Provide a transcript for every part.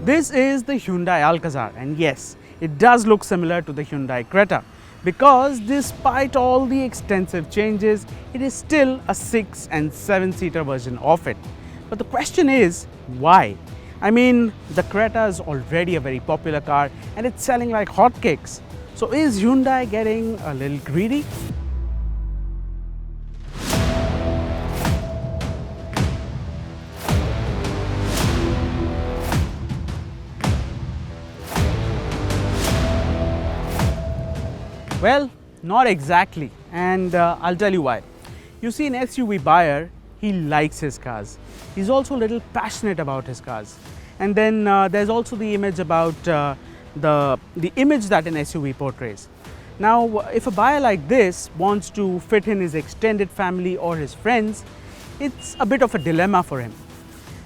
This is the Hyundai Alcazar, and yes, it does look similar to the Hyundai Creta because despite all the extensive changes, it is still a 6 and 7-seater version of it. But the question is, why? I mean, the Creta is already a very popular car and it's selling like hotcakes. So is Hyundai getting a little greedy? Well, not exactly, and I'll tell you why. You see, an SUV buyer, he likes his cars. He's also a little passionate about his cars. And then there's also the image about the image that an SUV portrays. Now, if a buyer like this wants to fit in his extended family or his friends, it's a bit of a dilemma for him.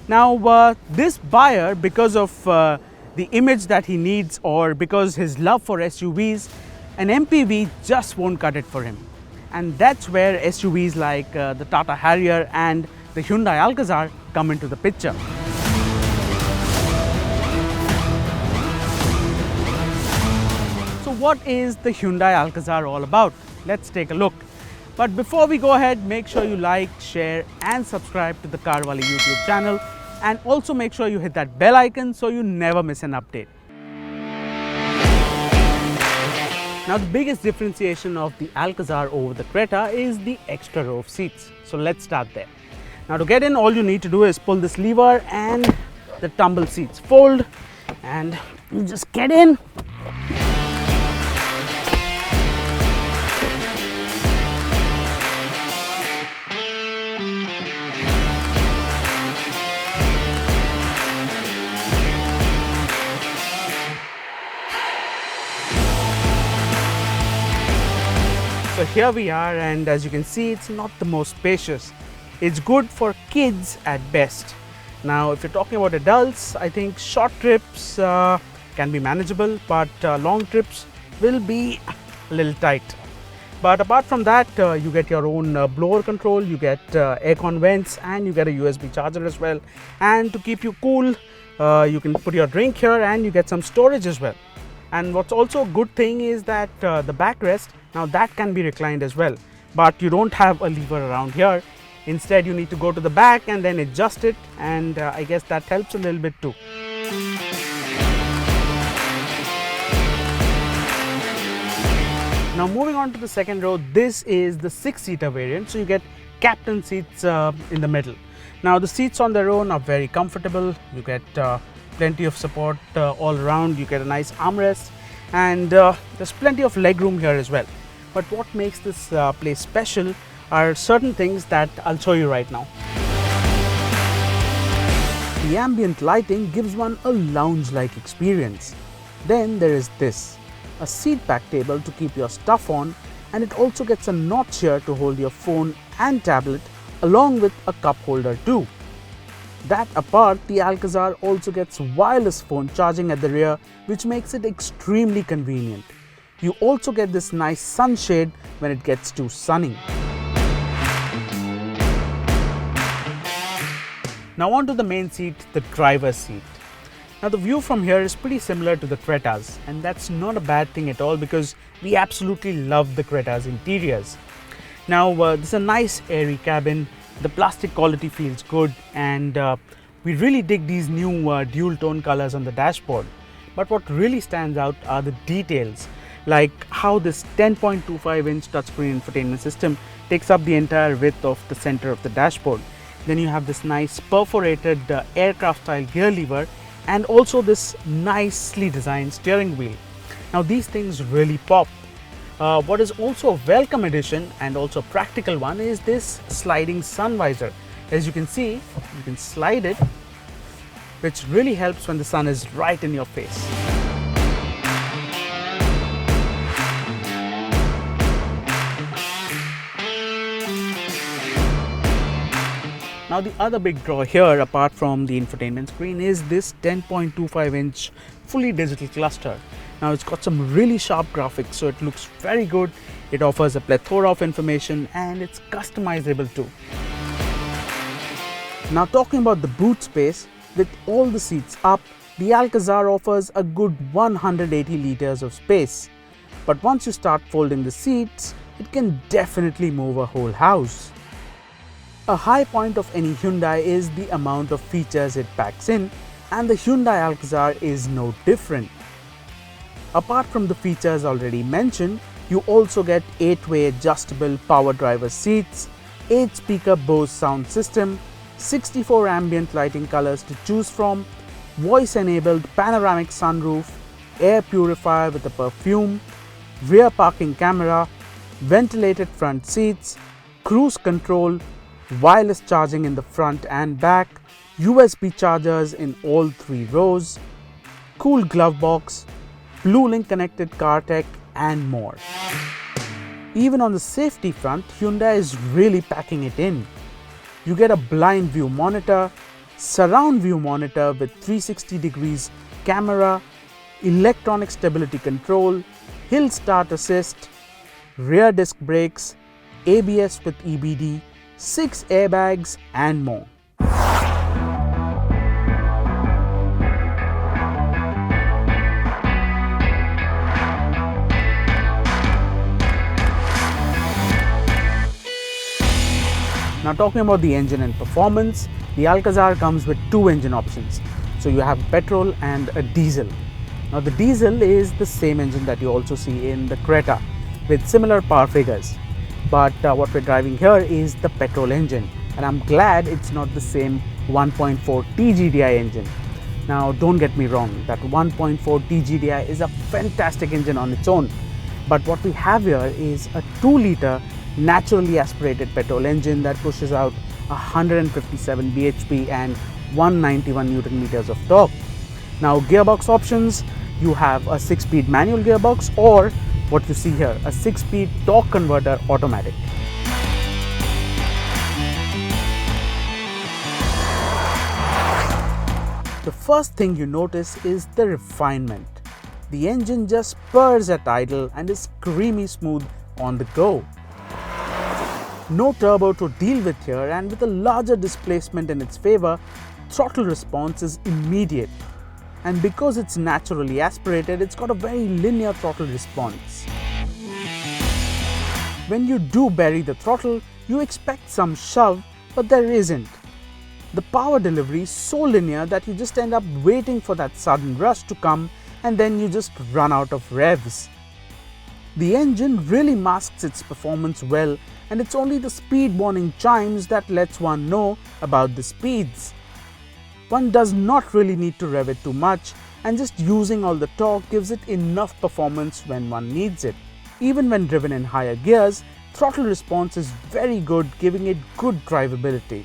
Now, this buyer, because of the image that he needs or because his love for SUVs, an MPV just won't cut it for him. And that's where SUVs like the Tata Harrier and the Hyundai Alcazar come into the picture. So what is the Hyundai Alcazar all about? Let's take a look. But before we go ahead, make sure you like, share and subscribe to the CarWale YouTube channel, and also make sure you hit that bell icon so you never miss an update. Now, the biggest differentiation of the Alcazar over the Creta is the extra row of seats. So let's start there. Now, to get in, all you need to do is pull this lever and the tumble seats fold and you just get in. So here we are, and as you can see, it's not the most spacious. It's good for kids at best. Now, if you're talking about adults, I think short trips can be manageable, but long trips will be a little tight. But apart from that, you get your own blower control, you get aircon vents, and you get a USB charger as well. And to keep you cool, you can put your drink here and you get some storage as well. And what's also a good thing is that the backrest, now that can be reclined as well, but you don't have a lever around here. Instead, you need to go to the back and then adjust it, and I guess that helps a little bit too. Now, moving on to the second row, this is the 6-seater variant, so you get captain seats in the middle. Now, the seats on their own are very comfortable. You get plenty of support all around. You get a nice armrest, and there's plenty of leg room here as well. But what makes this place special are certain things that I'll show you right now. The ambient lighting gives one a lounge-like experience. Then there is this, a seat back table to keep your stuff on, and it also gets a notch here to hold your phone and tablet along with a cup holder too. That apart, the Alcazar also gets wireless phone charging at the rear, which makes it extremely convenient. You also get this nice sunshade when it gets too sunny. Now on to the main seat, the driver's seat. Now the view from here is pretty similar to the Creta's, and that's not a bad thing at all because we absolutely love the Creta's interiors. Now this is a nice airy cabin, the plastic quality feels good, and we really dig these new dual tone colors on the dashboard. But what really stands out are the details, like how this 10.25-inch touchscreen infotainment system takes up the entire width of the center of the dashboard. Then you have this nice perforated aircraft style gear lever and also this nicely designed steering wheel. Now these things really pop. What is also a welcome addition and also a practical one is this sliding sun visor. As you can see, you can slide it, which really helps when the sun is right in your face. Now the other big draw here, apart from the infotainment screen, is this 10.25-inch fully digital cluster. Now it's got some really sharp graphics, so it looks very good. It offers a plethora of information and it's customizable too. Now talking about the boot space, with all the seats up, The Alcazar offers a good 180 liters of space, but once you start folding the seats, it can definitely move a whole house. A high point of any Hyundai is the amount of features it packs in, and the Hyundai Alcazar is no different. Apart from the features already mentioned, you also get 8-way adjustable power driver seats, 8-speaker Bose sound system, 64 ambient lighting colors to choose from, voice-enabled panoramic sunroof, air purifier with a perfume, rear parking camera, ventilated front seats, cruise control, wireless charging in the front and back, USB chargers in all 3 rows, cool glove box, BlueLink connected car tech, and more. Even on the safety front, Hyundai is really packing it in. You get a blind view monitor, surround view monitor with 360 degrees camera, electronic stability control, hill start assist, rear disc brakes, ABS with EBD, 6 airbags, and more. Now talking about the engine and performance, the Alcazar comes with 2 engine options. So you have petrol and a diesel. Now the diesel is the same engine that you also see in the Creta with similar power figures. But what we're driving here is the petrol engine, and I'm glad it's not the same 1.4 TGDI engine. Now don't get me wrong, that 1.4 TGDI is a fantastic engine on its own. But what we have here is a 2-liter naturally aspirated petrol engine that pushes out 157 bhp and 191 Newton meters of torque. Now gearbox options, you have a 6-speed manual gearbox, or what you see here, a 6-speed torque converter automatic. The first thing you notice is the refinement. The engine just purrs at idle and is creamy smooth on the go. No turbo to deal with here, and with a larger displacement in its favor, throttle response is immediate. And because it's naturally aspirated, it's got a very linear throttle response. When you do bury the throttle, you expect some shove, but there isn't. The power delivery is so linear that you just end up waiting for that sudden rush to come, and then you just run out of revs. The engine really masks its performance well, and it's only the speed warning chimes that lets one know about the speeds. One does not really need to rev it too much, and just using all the torque gives it enough performance when one needs it. Even when driven in higher gears, throttle response is very good, giving it good drivability.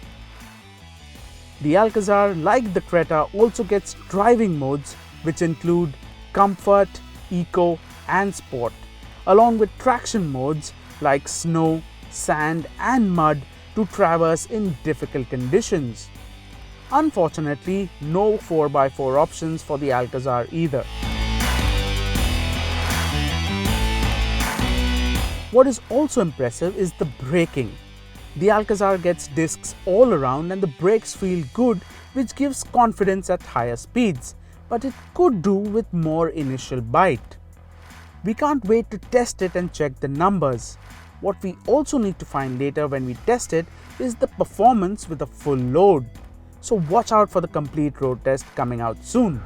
The Alcazar, like the Creta, also gets driving modes which include Comfort, Eco, and Sport, along with traction modes like snow, sand, and mud to traverse in difficult conditions. Unfortunately, no 4x4 options for the Alcazar either. What is also impressive is the braking. The Alcazar gets discs all around and the brakes feel good, which gives confidence at higher speeds, but it could do with more initial bite. We can't wait to test it and check the numbers. What we also need to find later when we test it is the performance with a full load. So watch out for the complete road test coming out soon.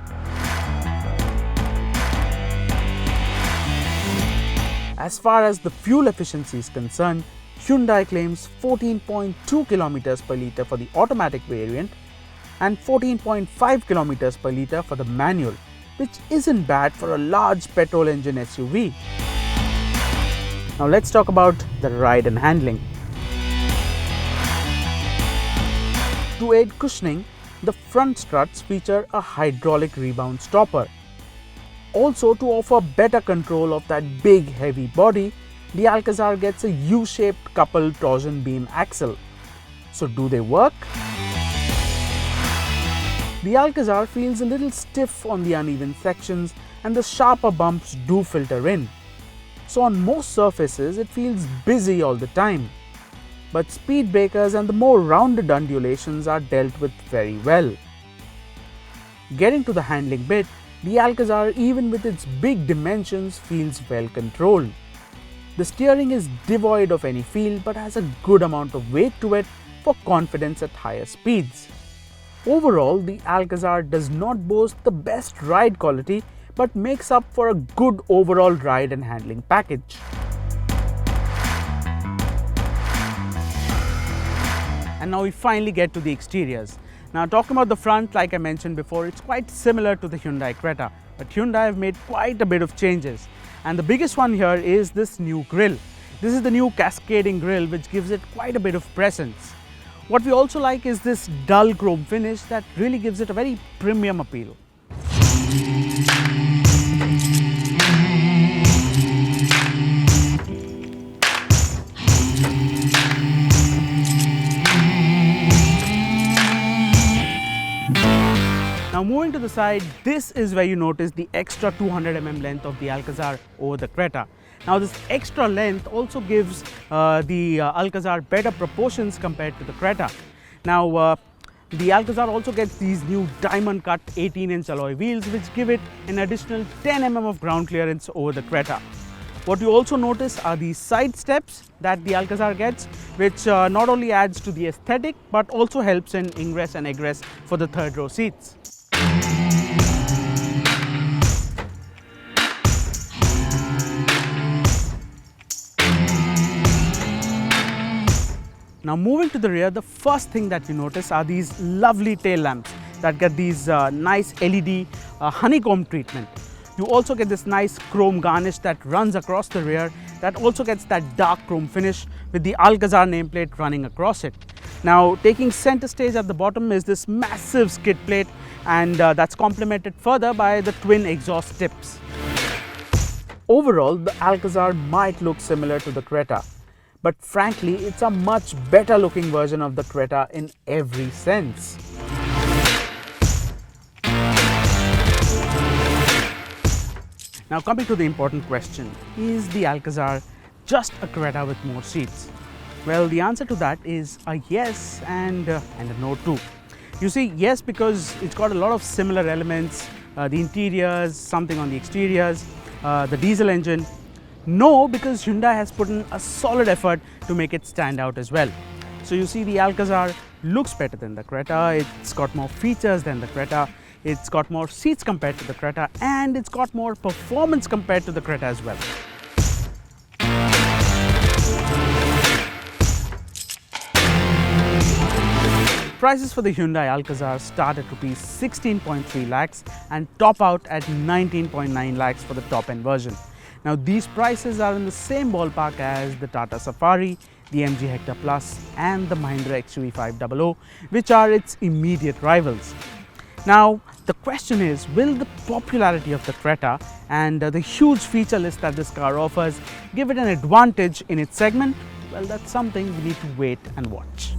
As far as the fuel efficiency is concerned, Hyundai claims 14.2 kilometers per liter for the automatic variant and 14.5 kilometers per liter for the manual, which isn't bad for a large petrol engine SUV. Now let's talk about the ride and handling. To aid cushioning, the front struts feature a hydraulic rebound stopper. Also, to offer better control of that big heavy body, the Alcazar gets a U-shaped coupled torsion beam axle. So do they work? The Alcazar feels a little stiff on the uneven sections, and the sharper bumps do filter in. So on most surfaces it feels busy all the time. But speed breakers and the more rounded undulations are dealt with very well. Getting to the handling bit, the Alcazar, even with its big dimensions, feels well controlled. The steering is devoid of any feel but has a good amount of weight to it for confidence at higher speeds. Overall, the Alcazar does not boast the best ride quality but makes up for a good overall ride and handling package. And now we finally get to the exteriors. Now talking about the front, like I mentioned before, it's quite similar to the Hyundai Creta, but Hyundai have made quite a bit of changes. And the biggest one here is this new grille. This is the new cascading grille which gives it quite a bit of presence. What we also like is this dull chrome finish that really gives it a very premium appeal. Now moving to the side, this is where you notice the extra 200mm length of the Alcazar over the Creta. Now this extra length also gives the Alcazar better proportions compared to the Creta. Now the Alcazar also gets these new diamond cut 18-inch alloy wheels which give it an additional 10mm of ground clearance over the Creta. What you also notice are these side steps that the Alcazar gets, which not only adds to the aesthetic but also helps in ingress and egress for the third row seats. Now moving to the rear, the first thing that you notice are these lovely tail lamps that get these nice LED honeycomb treatment. You also get this nice chrome garnish that runs across the rear that also gets that dark chrome finish with the Alcazar nameplate running across it. Now taking center stage at the bottom is this massive skid plate, and that's complemented further by the twin exhaust tips. Overall, the Alcazar might look similar to the Creta, but frankly, it's a much better looking version of the Creta in every sense. Now coming to the important question, is the Alcazar just a Creta with more seats? Well, the answer to that is a yes and a no too. You see, yes, because it's got a lot of similar elements, the interiors, something on the exteriors, the diesel engine. No, because Hyundai has put in a solid effort to make it stand out as well. So you see, the Alcazar looks better than the Creta, it's got more features than the Creta, it's got more seats compared to the Creta, and it's got more performance compared to the Creta as well. Prices for the Hyundai Alcazar start at Rs 16.3 lakhs and top out at 19.9 lakhs for the top end version. Now these prices are in the same ballpark as the Tata Safari, the MG Hector Plus and the Mahindra XUV500, which are its immediate rivals. Now the question is, will the popularity of the Creta and the huge feature list that this car offers give it an advantage in its segment? Well, that's something we need to wait and watch.